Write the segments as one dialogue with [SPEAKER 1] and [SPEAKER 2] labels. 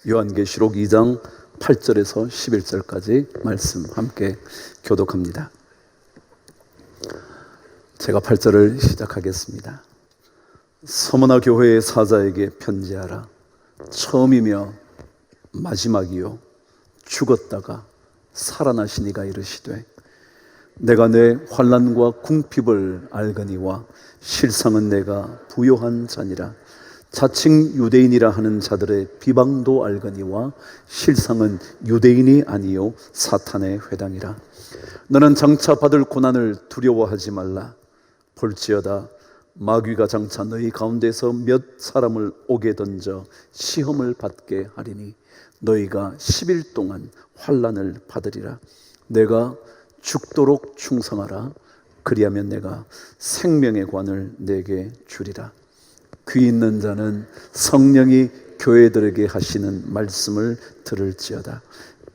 [SPEAKER 1] 요한계시록 2장 8절에서 11절까지 말씀 함께 교독합니다. 제가 8절을 시작하겠습니다. 서머나 교회의 사자에게 편지하라. 처음이며 마지막이요 죽었다가 살아나신 이가 이르시되 내가 내 환난과 궁핍을 알거니와 실상은 내가 부요한 자니라. 자칭 유대인이라 하는 자들의 비방도 알거니와 실상은 유대인이 아니요 사탄의 회당이라. 너는 장차 받을 고난을 두려워하지 말라. 볼지어다 마귀가 장차 너희 가운데서 몇 사람을 옥에 던져 시험을 받게 하리니 너희가 10일 동안 환난을 받으리라. 내가 죽도록 충성하라. 그리하면 내가 생명의 관을 내게 주리라. 귀 있는 자는 성령이 교회들에게 하시는 말씀을 들을지어다.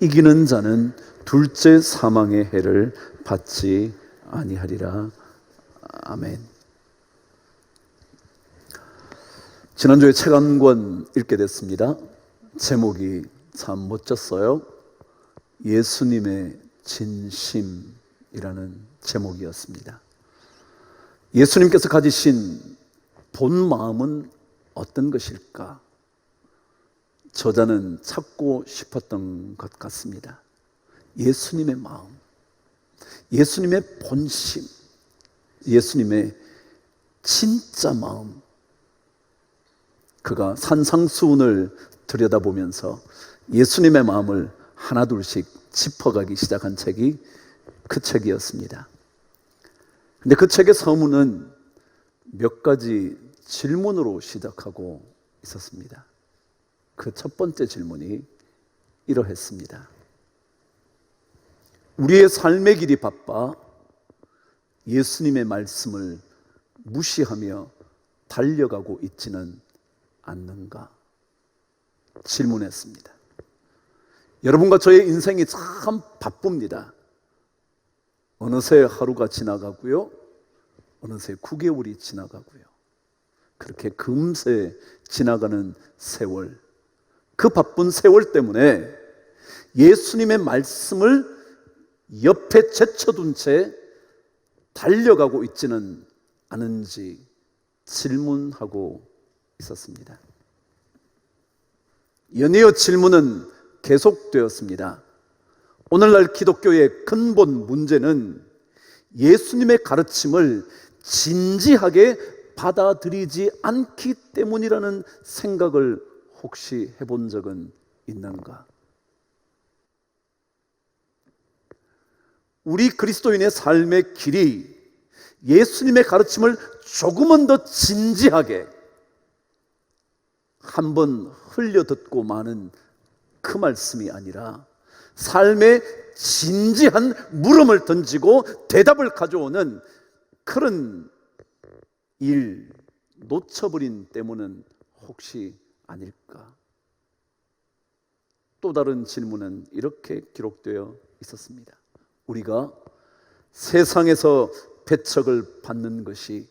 [SPEAKER 1] 이기는 자는 둘째 사망의 해를 받지 아니하리라. 아멘. 지난주에 책 한 권 읽게 됐습니다. 제목이 참 멋졌어요. 예수님의 진심이라는 제목이었습니다. 예수님께서 가지신 본 마음은 어떤 것일까? 저자는 찾고 싶었던 것 같습니다. 예수님의 마음, 예수님의 본심, 예수님의 진짜 마음. 그가 산상수훈을 들여다보면서 예수님의 마음을 하나둘씩 짚어가기 시작한 책이 그 책이었습니다. 근데 그 책의 서문은 몇 가지 질문으로 시작하고 있었습니다. 그 첫 번째 질문이 이러했습니다. 우리의 삶의 길이 바빠 예수님의 말씀을 무시하며 달려가고 있지는 않는가? 질문했습니다. 여러분과 저의 인생이 참 바쁩니다. 어느새 하루가 지나가고요, 어느새 9개월이 지나가고요. 그렇게 금세 지나가는 세월, 그 바쁜 세월 때문에 예수님의 말씀을 옆에 제쳐둔 채 달려가고 있지는 않은지 질문하고 있었습니다. 연이어 질문은 계속되었습니다. 오늘날 기독교의 근본 문제는 예수님의 가르침을 진지하게 받아들이지 않기 때문이라는 생각을 혹시 해본 적은 있는가? 우리 그리스도인의 삶의 길이 예수님의 가르침을 조금은 더 진지하게 한번 흘려듣고 마는 그 말씀이 아니라 삶에 진지한 물음을 던지고 대답을 가져오는 그런 일 놓쳐버린 때문은 혹시 아닐까? 또 다른 질문은 이렇게 기록되어 있었습니다. 우리가 세상에서 배척을 받는 것이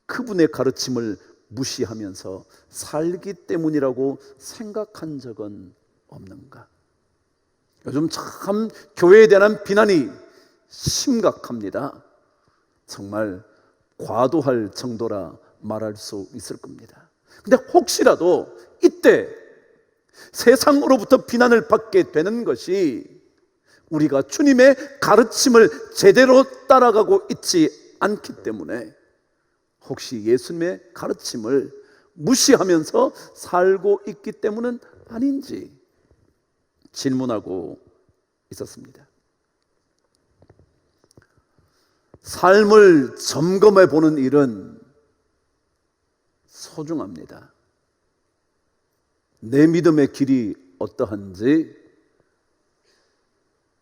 [SPEAKER 1] 그분의 가르침을 무시하면서 살기 때문이라고 생각한 적은 없는가? 요즘 참 교회에 대한 비난이 심각합니다. 정말 과도할 정도라 말할 수 있을 겁니다. 근데 혹시라도 이때 세상으로부터 비난을 받게 되는 것이 우리가 주님의 가르침을 제대로 따라가고 있지 않기 때문에 혹시 예수님의 가르침을 무시하면서 살고 있기 때문은 아닌지 질문하고 있었습니다. 삶을 점검해 보는 일은 소중합니다. 내 믿음의 길이 어떠한지,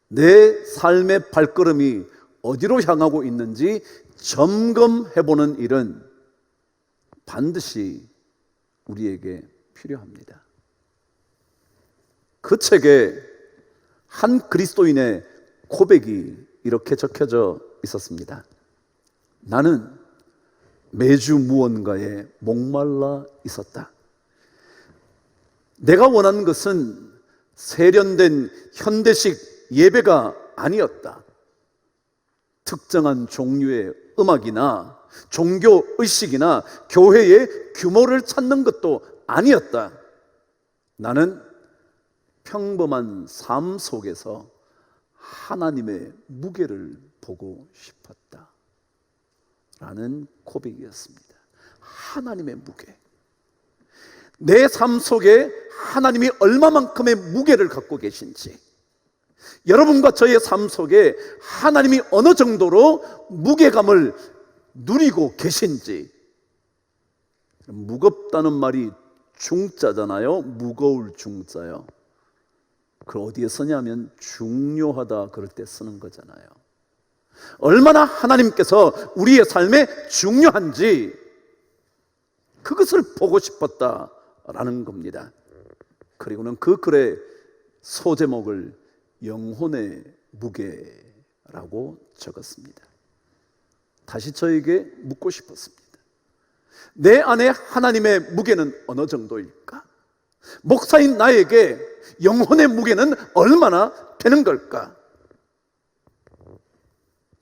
[SPEAKER 1] 내 삶의 발걸음이 어디로 향하고 있는지 점검해 보는 일은 반드시 우리에게 필요합니다. 그 책에 한 그리스도인의 고백이 이렇게 적혀져 있었습니다. 나는 매주 무언가에 목말라 있었다. 내가 원하는 것은 세련된 현대식 예배가 아니었다. 특정한 종류의 음악이나 종교 의식이나 교회의 규모를 찾는 것도 아니었다. 나는 평범한 삶 속에서 하나님의 무게를 보고 싶었다 라는 고백이었습니다. 하나님의 무게, 내 삶 속에 하나님이 얼마만큼의 무게를 갖고 계신지, 여러분과 저의 삶 속에 하나님이 어느 정도로 무게감을 누리고 계신지. 무겁다는 말이 중자잖아요. 무거울 중자요. 그걸 어디에 쓰냐면 중요하다 그럴 때 쓰는 거잖아요. 얼마나 하나님께서 우리의 삶에 중요한지 그것을 보고 싶었다라는 겁니다. 그리고는 그 글의 소제목을 영혼의 무게라고 적었습니다. 다시 저에게 묻고 싶었습니다. 내 안에 하나님의 무게는 어느 정도일까? 목사인 나에게 영혼의 무게는 얼마나 되는 걸까?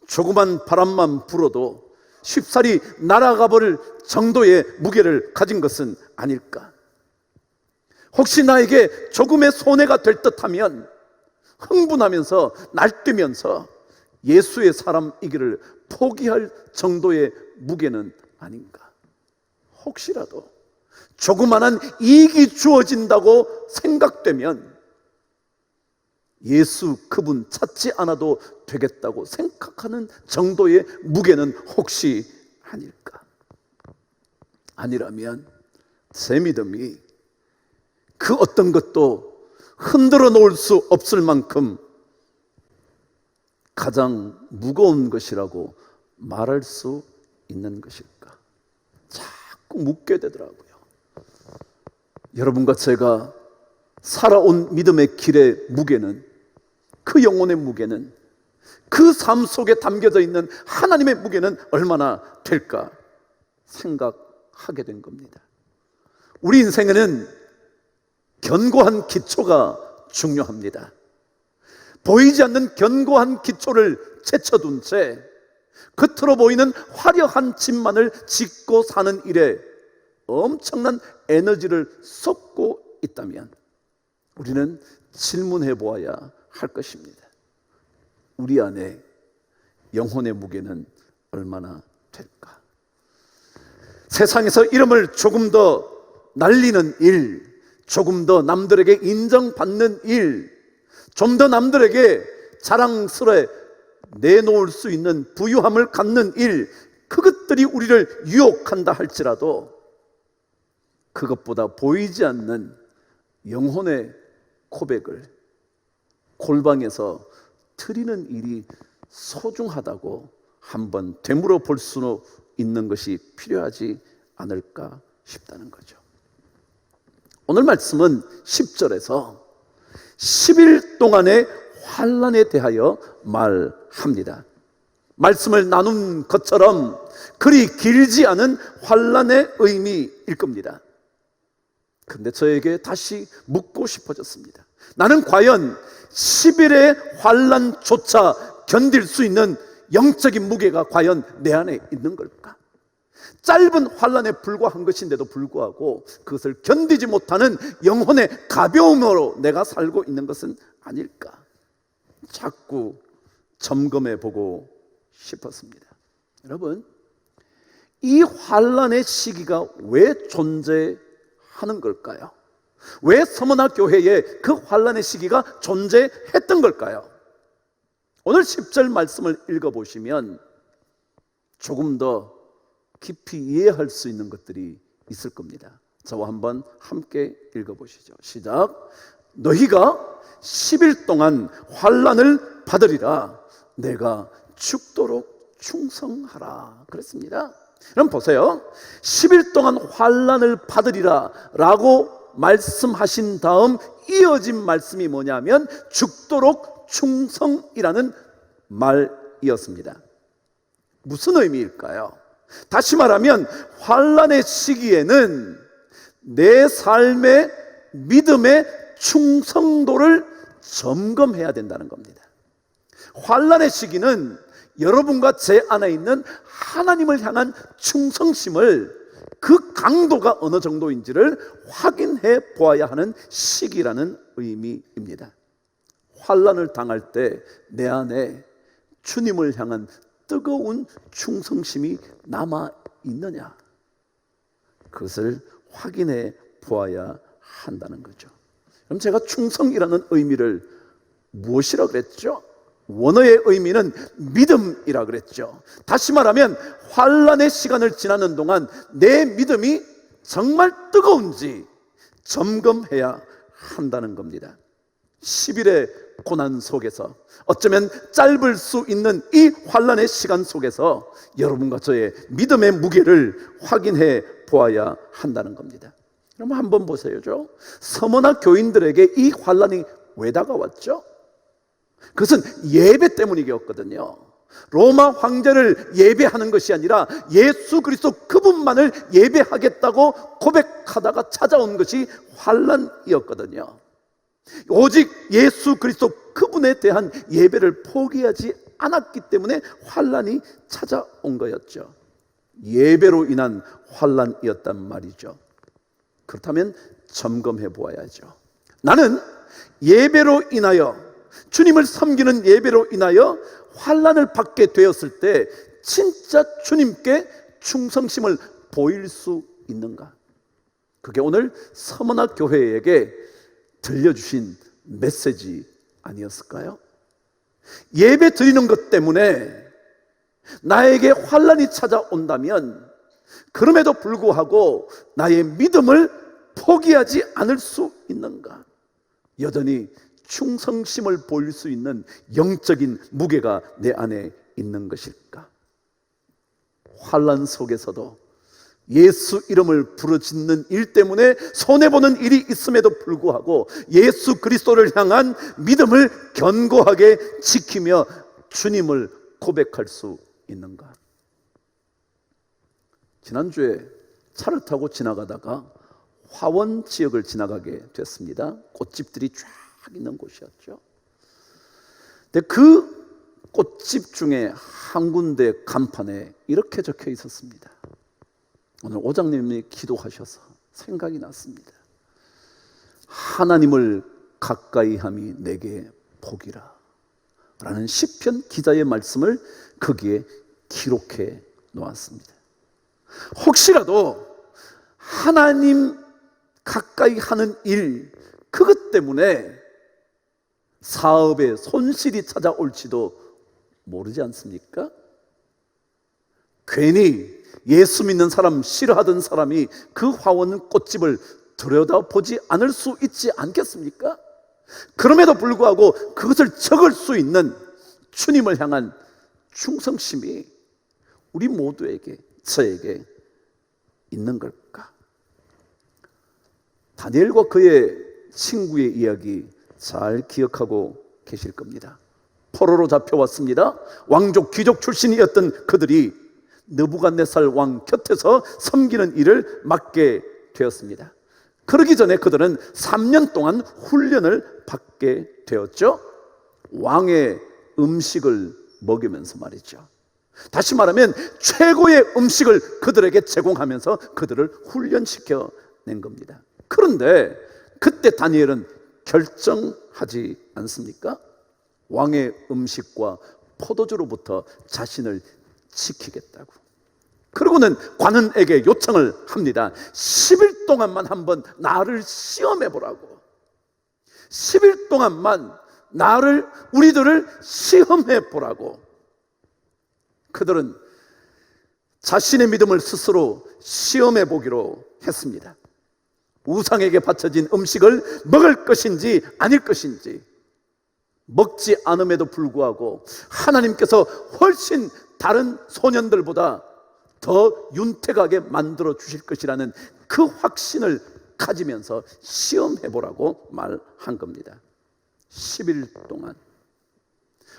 [SPEAKER 1] 조그만 바람만 불어도 쉽사리 날아가 버릴 정도의 무게를 가진 것은 아닐까? 혹시 나에게 조금의 손해가 될 듯하면 흥분하면서 날뛰면서 예수의 사람이기를 포기할 정도의 무게는 아닌가? 혹시라도 조그만한 이익이 주어진다고 생각되면 예수 그분 찾지 않아도 되겠다고 생각하는 정도의 무게는 혹시 아닐까? 아니라면 제 믿음이 그 어떤 것도 흔들어 놓을 수 없을 만큼 가장 무거운 것이라고 말할 수 있는 것일까? 자꾸 묻게 되더라고요. 여러분과 제가 살아온 믿음의 길의 무게는, 그 영혼의 무게는, 그 삶 속에 담겨져 있는 하나님의 무게는 얼마나 될까 생각하게 된 겁니다. 우리 인생에는 견고한 기초가 중요합니다. 보이지 않는 견고한 기초를 제쳐둔 채 겉으로 보이는 화려한 집만을 짓고 사는 일에 엄청난 에너지를 쏟고 있다면 우리는 질문해 보아야 할 것입니다. 우리 안에 영혼의 무게는 얼마나 될까? 세상에서 이름을 조금 더 날리는 일, 조금 더 남들에게 인정받는 일, 좀 더 남들에게 자랑스레 내놓을 수 있는 부유함을 갖는 일, 그것들이 우리를 유혹한다 할지라도 그것보다 보이지 않는 영혼의 고백을 골방에서 드리는 일이 소중하다고 한번 되물어 볼 수 있는 것이 필요하지 않을까 싶다는 거죠. 오늘 말씀은 10절에서 10일 동안의 환난에 대하여 말합니다. 말씀을 나눈 것처럼 그리 길지 않은 환난의 의미일 겁니다. 그런데 저에게 다시 묻고 싶어졌습니다. 나는 과연 10일의 환난조차 견딜 수 있는 영적인 무게가 과연 내 안에 있는 걸까? 짧은 환난에 불과한 것인데도 불구하고 그것을 견디지 못하는 영혼의 가벼움으로 내가 살고 있는 것은 아닐까? 자꾸 점검해 보고 싶었습니다. 여러분, 이 환난의 시기가 왜 존재하는 걸까요? 왜 서머나 교회에 그 환난의 시기가 존재했던 걸까요? 오늘 10절 말씀을 읽어보시면 조금 더 깊이 이해할 수 있는 것들이 있을 겁니다. 저와 한번 함께 읽어보시죠. 시작. 너희가 10일 동안 환난을 받으리라. 내가 죽도록 충성하라. 그랬습니다. 그럼 보세요. 10일 동안 환난을 받으리라 라고 말씀하신 다음 이어진 말씀이 뭐냐면 죽도록 충성이라는 말이었습니다. 무슨 의미일까요? 다시 말하면 환난의 시기에는 내 삶의 믿음의 충성도를 점검해야 된다는 겁니다. 환난의 시기는 여러분과 제 안에 있는 하나님을 향한 충성심을 그 강도가 어느 정도인지를 확인해 보아야 하는 시기라는 의미입니다. 환난을 당할 때 내 안에 주님을 향한 뜨거운 충성심이 남아 있느냐, 그것을 확인해 보아야 한다는 거죠. 그럼 제가 충성이라는 의미를 무엇이라 그랬죠? 원어의 의미는 믿음이라 그랬죠. 다시 말하면 환난의 시간을 지나는 동안 내 믿음이 정말 뜨거운지 점검해야 한다는 겁니다. 10일의 고난 속에서, 어쩌면 짧을 수 있는 이 환난의 시간 속에서 여러분과 저의 믿음의 무게를 확인해 보아야 한다는 겁니다. 그럼 한번 보세요. 서머나 교인들에게 이 환난이 왜 다가왔죠? 그것은 예배 때문이었거든요. 로마 황제를 예배하는 것이 아니라 예수 그리스도 그분만을 예배하겠다고 고백하다가 찾아온 것이 환난이었거든요. 오직 예수 그리스도 그분에 대한 예배를 포기하지 않았기 때문에 환난이 찾아온 거였죠. 예배로 인한 환난이었단 말이죠. 그렇다면 점검해 보아야죠. 나는 예배로 인하여, 주님을 섬기는 예배로 인하여 환난을 받게 되었을 때 진짜 주님께 충성심을 보일 수 있는가? 그게 오늘 서머나 교회에게 들려주신 메시지 아니었을까요? 예배 드리는 것 때문에 나에게 환난이 찾아온다면 그럼에도 불구하고 나의 믿음을 포기하지 않을 수 있는가? 여전히 충성심을 보일 수 있는 영적인 무게가 내 안에 있는 것일까? 환난 속에서도 예수 이름을 부르짖는 일 때문에 손해보는 일이 있음에도 불구하고 예수 그리스도를 향한 믿음을 견고하게 지키며 주님을 고백할 수 있는가? 지난주에 차를 타고 지나가다가 화원 지역을 지나가게 됐습니다. 꽃집들이 쫙 있는 곳이었죠. 근데 그 꽃집 중에 한 군데 간판에 이렇게 적혀 있었습니다. 오늘 오장님이 기도하셔서 생각이 났습니다. 하나님을 가까이 함이 내게 복이라 라는 시편 기자의 말씀을 거기에 기록해 놓았습니다. 혹시라도 하나님 가까이 하는 일, 그것 때문에 사업에 손실이 찾아올지도 모르지 않습니까? 괜히 예수 믿는 사람 싫어하던 사람이 그 화원 꽃집을 들여다보지 않을 수 있지 않겠습니까? 그럼에도 불구하고 그것을 적을 수 있는 주님을 향한 충성심이 우리 모두에게, 저에게 있는 걸까? 다니엘과 그의 친구의 이야기 잘 기억하고 계실 겁니다. 포로로 잡혀왔습니다. 왕족 귀족 출신이었던 그들이 느부갓네살 왕 곁에서 섬기는 일을 맡게 되었습니다. 그러기 전에 그들은 3년 동안 훈련을 받게 되었죠. 왕의 음식을 먹으면서 말이죠. 다시 말하면 최고의 음식을 그들에게 제공하면서 그들을 훈련시켜 낸 겁니다. 그런데 그때 다니엘은 결정하지 않습니까? 왕의 음식과 포도주로부터 자신을 지키겠다고. 그러고는 관원에게 요청을 합니다. 10일 동안만 한번 나를 시험해 보라고. 10일 동안만 우리들을 시험해 보라고. 그들은 자신의 믿음을 스스로 시험해 보기로 했습니다. 우상에게 바쳐진 음식을 먹을 것인지 아닐 것인지, 먹지 않음에도 불구하고 하나님께서 훨씬 다른 소년들보다 더 윤택하게 만들어 주실 것이라는 그 확신을 가지면서 시험해보라고 말한 겁니다. 10일 동안.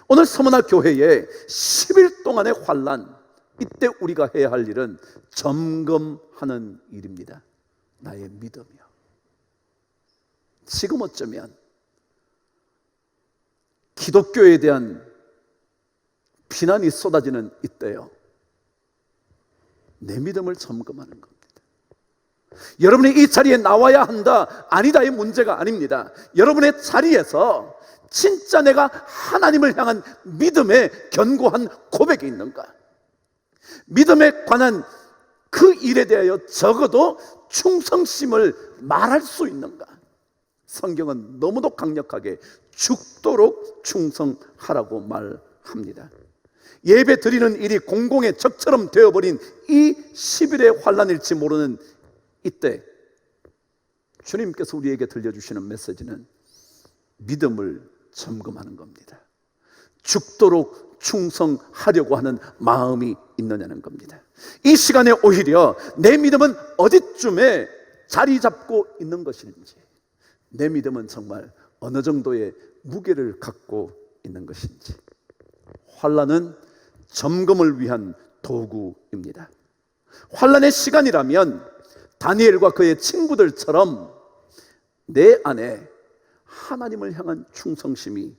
[SPEAKER 1] 오늘 서머나 교회에 10일 동안의 환난, 이때 우리가 해야 할 일은 점검하는 일입니다. 나의 믿음이요. 지금 어쩌면 기독교에 대한 비난이 쏟아지는 이때요, 내 믿음을 점검하는 겁니다. 여러분이 이 자리에 나와야 한다, 아니다의 문제가 아닙니다. 여러분의 자리에서 진짜 내가 하나님을 향한 믿음의 견고한 고백이 있는가? 믿음에 관한 그 일에 대하여 적어도 충성심을 말할 수 있는가? 성경은 너무도 강력하게 죽도록 충성하라고 말합니다. 예배 드리는 일이 공공의 적처럼 되어버린 이 10일의 환란일지 모르는 이때 주님께서 우리에게 들려주시는 메시지는 믿음을 점검하는 겁니다. 죽도록 충성하려고 하는 마음이 있느냐는 겁니다. 이 시간에 오히려 내 믿음은 어디쯤에 자리 잡고 있는 것인지, 내 믿음은 정말 어느 정도의 무게를 갖고 있는 것인지, 환란은 점검을 위한 도구입니다. 환란의 시간이라면 다니엘과 그의 친구들처럼 내 안에 하나님을 향한 충성심이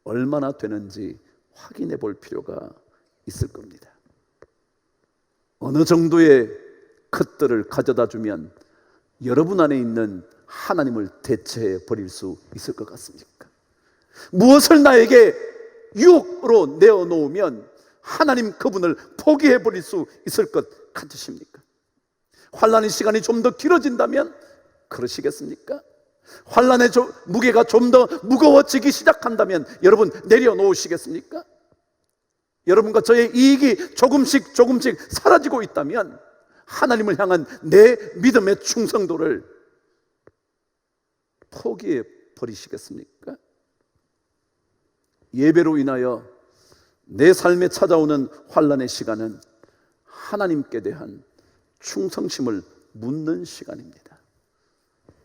[SPEAKER 1] 얼마나 되는지 확인해 볼 필요가 있을 겁니다. 어느 정도의 컷들을 가져다 주면 여러분 안에 있는 하나님을 대체해 버릴 수 있을 것 같습니까? 무엇을 나에게 유혹으로 내어놓으면 하나님 그분을 포기해 버릴 수 있을 것 같으십니까? 환란의 시간이 좀 더 길어진다면 그러시겠습니까? 환란의 무게가 좀 더 무거워지기 시작한다면 여러분 내려놓으시겠습니까? 여러분과 저의 이익이 조금씩 사라지고 있다면 하나님을 향한 내 믿음의 충성도를 포기해 버리시겠습니까? 예배로 인하여 내 삶에 찾아오는 환란의 시간은 하나님께 대한 충성심을 묻는 시간입니다.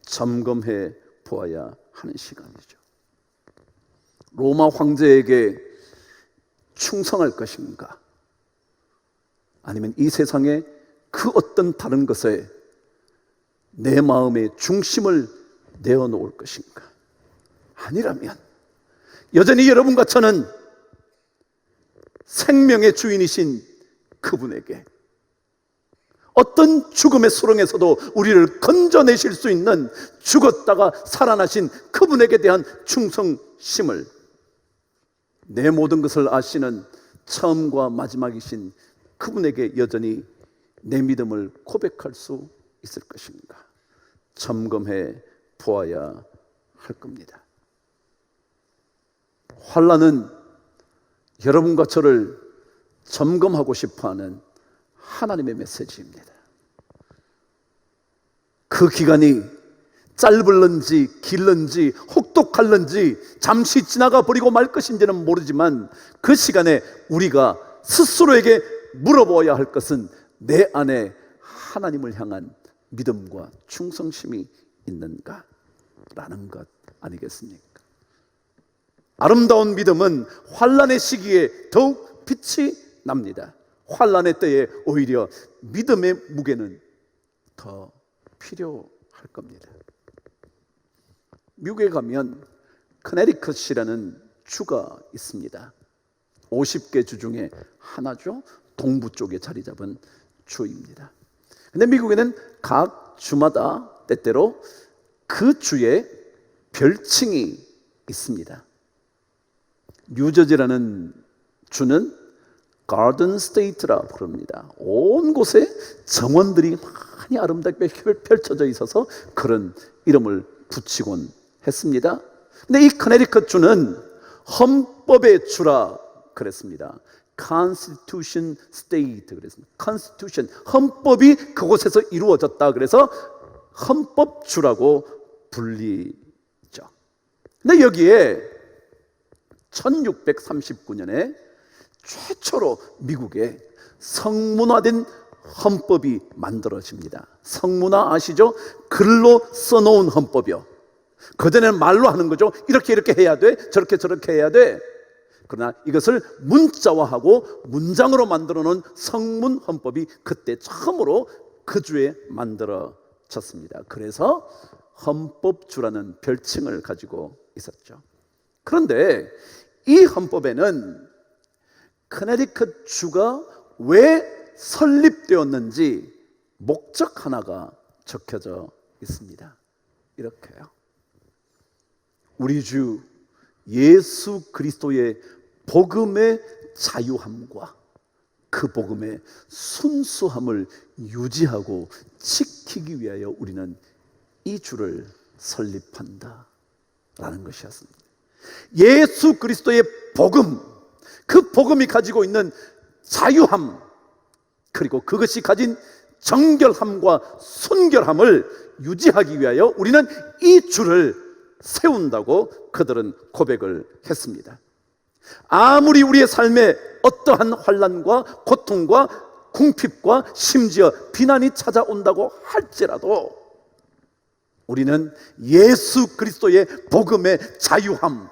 [SPEAKER 1] 점검해 보아야 하는 시간이죠. 로마 황제에게 충성할 것인가? 아니면 이 세상의 그 어떤 다른 것에 내 마음의 중심을 내어놓을 것인가? 아니라면 여전히 여러분과 저는 생명의 주인이신 그분에게, 어떤 죽음의 수렁에서도 우리를 건져내실 수 있는 죽었다가 살아나신 그분에게 대한 충성심을, 내 모든 것을 아시는 처음과 마지막이신 그분에게 여전히 내 믿음을 고백할 수 있을 것인가? 점검해 보아야 할 겁니다. 환란은 여러분과 저를 점검하고 싶어하는 하나님의 메시지입니다. 그 기간이 짧을런지 길런지 혹독할런지 잠시 지나가 버리고 말 것인지는 모르지만 그 시간에 우리가 스스로에게 물어보아야 할 것은 내 안에 하나님을 향한 믿음과 충성심이 있는가? 라는 것 아니겠습니까? 아름다운 믿음은 환란의 시기에 더욱 빛이 납니다. 환란의 때에 오히려 믿음의 무게는 더 필요할 겁니다. 미국에 가면 커네티컷이라는 주가 있습니다. 50개 주 중에 하나죠. 동부 쪽에 자리 잡은 주입니다. 근데 미국에는 각 주마다 때때로 그 주의 별칭이 있습니다. 뉴저지라는 주는 가든 스테이트라 부릅니다. 온 곳에 정원들이 많이 아름답게 펼쳐져 있어서 그런 이름을 붙이곤 했습니다. 근데 이 커네티컷 주는 헌법의 주라 그랬습니다. Constitution State 그랬습니다. Constitution, 헌법이 그곳에서 이루어졌다. 그래서 헌법주라고 불리죠. 근데 여기에 1639년에 최초로 미국에 성문화된 헌법이 만들어집니다. 성문화 아시죠? 글로 써놓은 헌법이요. 그전에는 말로 하는 거죠. 이렇게 해야 돼, 저렇게 해야 돼. 그러나 이것을 문자화하고 문장으로 만들어 놓은 성문 헌법이 그때 처음으로 그 주에 만들어졌습니다. 그래서 헌법주라는 별칭을 가지고 있었죠. 그런데 이 헌법에는 커네티컷 주가 왜 설립되었는지 목적 하나가 적혀져 있습니다. 이렇게요. 우리 주 예수 그리스도의 복음의 자유함과 그 복음의 순수함을 유지하고 지키기 위하여 우리는 이 주를 설립한다 라는 것이었습니다. 예수 그리스도의 복음, 그 복음이 가지고 있는 자유함, 그리고 그것이 가진 정결함과 순결함을 유지하기 위하여 우리는 이 주를 세운다고 그들은 고백을 했습니다. 아무리 우리의 삶에 어떠한 환난과 고통과 궁핍과 심지어 비난이 찾아온다고 할지라도 우리는 예수 그리스도의 복음의 자유함,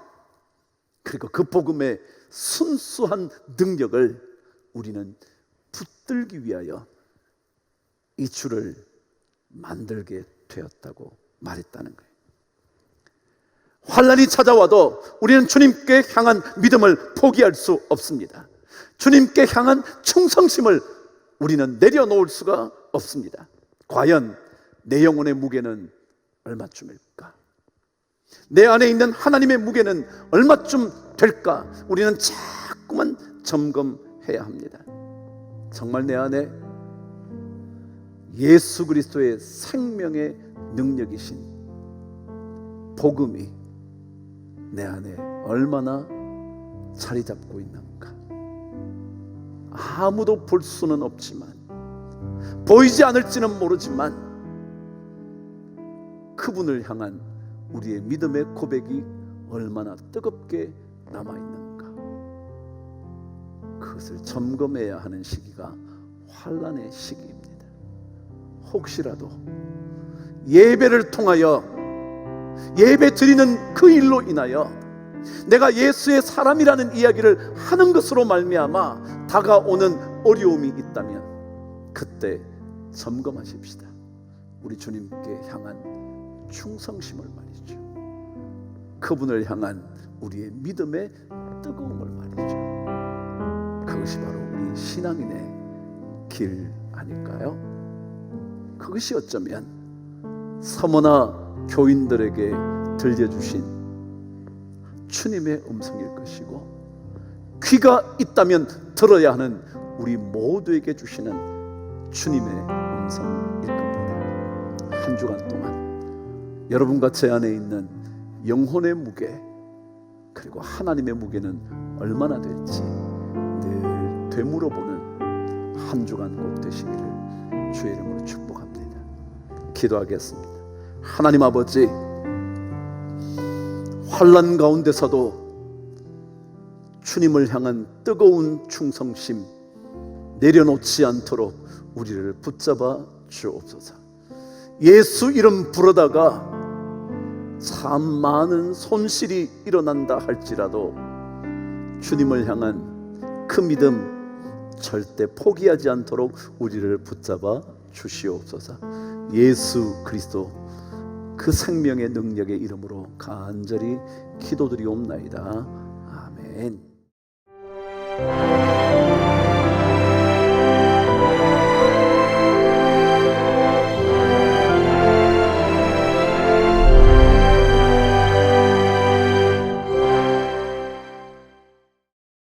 [SPEAKER 1] 그리고 그 복음의 순수한 능력을 우리는 붙들기 위하여 이 주를 만들게 되었다고 말했다는 거예요. 환난이 찾아와도 우리는 주님께 향한 믿음을 포기할 수 없습니다. 주님께 향한 충성심을 우리는 내려놓을 수가 없습니다. 과연 내 영혼의 무게는 얼마쯤일까? 내 안에 있는 하나님의 무게는 얼마쯤 될까? 우리는 자꾸만 점검해야 합니다. 정말 내 안에 예수 그리스도의 생명의 능력이신 복음이 내 안에 얼마나 자리 잡고 있는가? 아무도 볼 수는 없지만, 보이지 않을지는 모르지만 그분을 향한 우리의 믿음의 고백이 얼마나 뜨겁게 남아있는가? 그것을 점검해야 하는 시기가 환난의 시기입니다. 혹시라도 예배를 통하여, 예배 드리는 그 일로 인하여 내가 예수의 사람이라는 이야기를 하는 것으로 말미암아 다가오는 어려움이 있다면 그때 점검하십시다. 우리 주님께 향한 충성심을 말이죠. 그분을 향한 우리의 믿음의 뜨거움을 말이죠. 그것이 바로 우리 신앙인의 길 아닐까요? 그것이 어쩌면 서머나 교인들에게 들려주신 주님의 음성일 것이고, 귀가 있다면 들어야 하는 우리 모두에게 주시는 주님의 음성일 겁니다. 한 주간 동안 여러분과 제 안에 있는 영혼의 무게, 그리고 하나님의 무게는 얼마나 될지 늘 되물어보는 한 주간 꼭 되시기를 주의 이름으로 축복합니다. 기도하겠습니다. 하나님 아버지, 환난 가운데서도 주님을 향한 뜨거운 충성심 내려놓지 않도록 우리를 붙잡아 주옵소서. 예수 이름 부르다가 참 많은 손실이 일어난다 할지라도 주님을 향한 그 믿음 절대 포기하지 않도록 우리를 붙잡아 주시옵소서. 예수 그리스도 그 생명의 능력의 이름으로 간절히 기도드리옵나이다. 아멘.